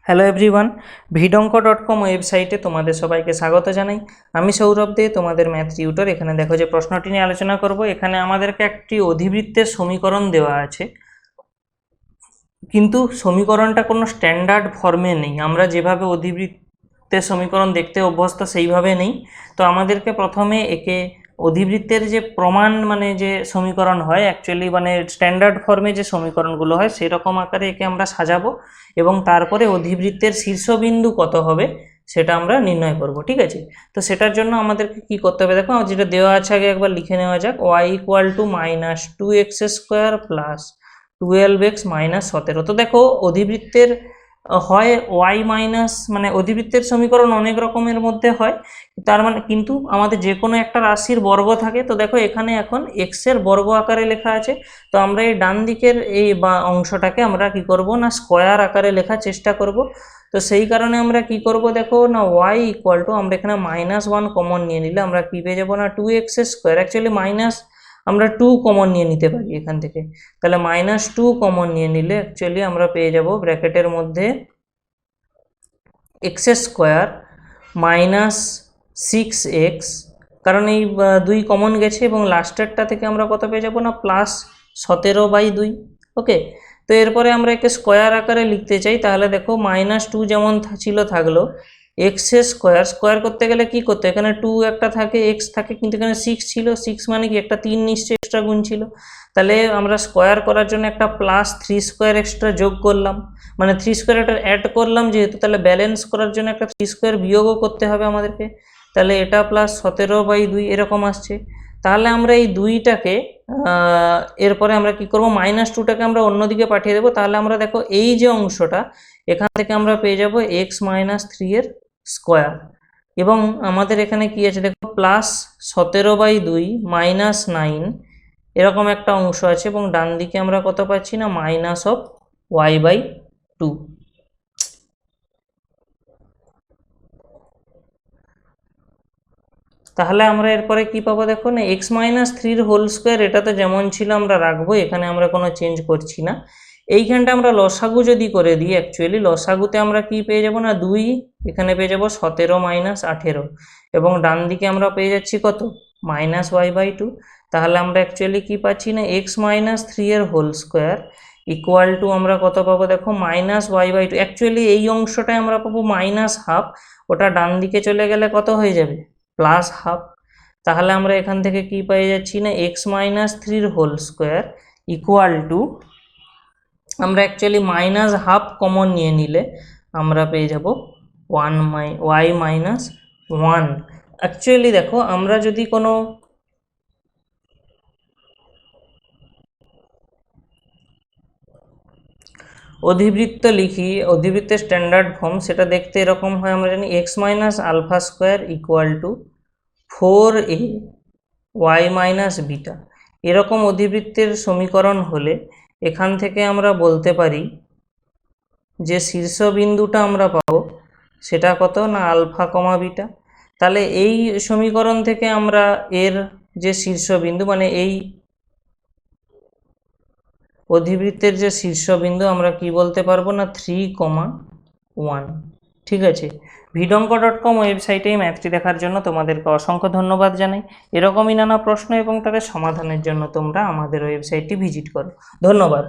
Hello everyone, ভিডঙ্ক.com ওয়েবসাইটে তোমাদের সবাইকে স্বাগত জানাই। আমি সৌরভ দে, তোমাদের ম্যাথ টিউটর। এখানে দেখো যে প্রশ্নটি নিয়ে আলোচনা করব। এখানে আমাদেরকে একটি অধিবৃত্তের সমীকরণ দেওয়া আছে, কিন্তু সমীকরণটা কোনো স্ট্যান্ডার্ড ফর্মে নেই। আমরা যেভাবে অধিবৃত্তের সমীকরণ দেখতে অভ্যস্ত সেইভাবে নেই। তো আমাদেরকে প্রথমে একে অধিবৃত্তের যে প্রমাণ মানে যে সমীকরণ হয় অ্যাকচুয়ালি মানে স্ট্যান্ডার্ড ফর্মে যে সমীকরণগুলো হয় সেরকম আকারে একে আমরা সাজাবো, এবং তারপরে অধিবৃত্তের শীর্ষবিন্দু কত হবে সেটা আমরা নির্ণয় করব। ঠিক আছে, তো সেটার জন্য আমাদেরকে কি করতে হবে দেখো, যেটা দেওয়া আছে আগে একবার লিখে নেওয়া যাক। y = -2x² plus 12x - 17। তো দেখো অধিবৃত্তের হয় ওয়াই মাইনাস মানে অধিবৃত্তের সমীকরণ অনেক রকমের মধ্যে হয়, তার মানে কিন্তু আমাদের যে কোনো একটা রাশির বর্গ থাকে। তো দেখো এখানে এখন এক্স এর বর্গ আকারে লেখা আছে, তো আমরা এই ডান দিকের এই বা অংশটাকে আমরা কি করব না স্কোয়ার আকারে লেখার চেষ্টা করব। তো সেই কারণে আমরা কি করব দেখো না y আমরা এখানে -1 কমন নিয়ে নিলে আমরা কি পেয়ে যাবো না 2x²। অ্যাকচুয়ালি মাইনাস আমরা 2 কমন নিয়ে নিতে পারি এখান থেকে, তাহলে -2 কমন নিয়ে নিলে অ্যাকচুয়ালি আমরা পেয়ে যাব ব্র্যাকেটের মধ্যে x² - 6x, কারণ এই 2 কমন গেছে, এবং লাস্টেরটা থেকে আমরা কত পেয়ে যাব না +17/2। ওকে, তো এরপরে আমরা একে স্কোয়ার আকারে লিখতে চাই, তাহলে দেখো -2 যেমন ছিল থাকলো, x² করতে গেলে কি করতে, এখানে 2 একটা থাকে, x থাকে, কিন্তু এখানে 6 ছিল, 6 মানে কি একটা 3 নিশ্চয়ই এক্সট্রা গুণ ছিল। তাহলে আমরা স্কোয়ার করার জন্য একটা +3² এক্সট্রা যোগ করলাম, মানে 3² একটা অ্যাড করলাম যেহেতু, তাহলে ব্যালেন্স করার জন্য একটা 3² বিয়োগও করতে হবে আমাদেরকে। তাহলে এটা +17/2 এরকম আসছে। তাহলে আমরা এই দুইটাকে এরপরে আমরা কি করব, -2টাকে আমরা অন্যদিকে পাঠিয়ে দেবো। তাহলে আমরা দেখো এই যে অংশটা এখান থেকে আমরা পেয়ে যাব x - 3 এর স্কোয়ার, এবং আমাদের এখানে কি আছে দেখো +17/2 -9 এরকম একটা অংশ আছে, এবং ডান দিকে আমরা কত পাচ্ছি না -y/2। তাহলে আমরা এরপরে কি পাবো দেখো না x - 3 এটা তো যেমন ছিল আমরা রাখবো, এখানে আমরা কোনো চেঞ্জ করছি না। এইখানটা আমরা লসাগু যদি করে দিই, অ্যাকচুয়ালি লসাগুতে আমরা কি পেয়ে যাব না 2, এখানে পেয়ে যাব 17 - 18, এবং ডান দিকে আমরা পেয়ে যাচ্ছি কত -y/2। তাহলে আমরা অ্যাকচুয়ালি কি পাচ্ছি না x - 3 = আমরা কত পাবো দেখো -y/2। অ্যাকচুয়ালি এই অংশটায় আমরা পাবো -12, ওটা ডান দিকে চলে গেলে কত হয়ে যাবে +12। তাহলে আমরা এখান থেকে কি পেয়ে যাচ্ছি না x - 3 = আমরা অ্যাকচুয়ালি -12 কমন নিয়ে নিলে আমরা পেয়ে যাব y-1। অ্যাকচুয়ালি দেখো আমরা যদি কোনো অধিবৃত্ত লিখি, অধিবৃত্তের স্ট্যান্ডার্ড ফর্ম সেটা দেখতে এরকম হয়। আমরা জানি x - α² = 4a y - β। এরকম অধিবৃত্তের সমীকরণ হলে এখান থেকে আমরা বলতে পারি যে শীর্ষবিন্দুটা আমরা পাবো সেটা কত না α, β। তাহলে এই সমীকরণ থেকে আমরা এর যে শীর্ষবিন্দু মানে এই অধিবৃত্তের যে শীর্ষবিন্দু আমরা কি বলতে পারবো না 3,1। ঠিক আছে, ভিডঙ্ক.com ওয়েবসাইটে এই ম্যাথটি দেখার জন্য তোমাদেরকে অসংখ্য ধন্যবাদ জানাই। এরকমই নানা প্রশ্ন এবং তাদের সমাধানের জন্য তোমরা আমাদের ওয়েবসাইটটি ভিজিট করো। ধন্যবাদ।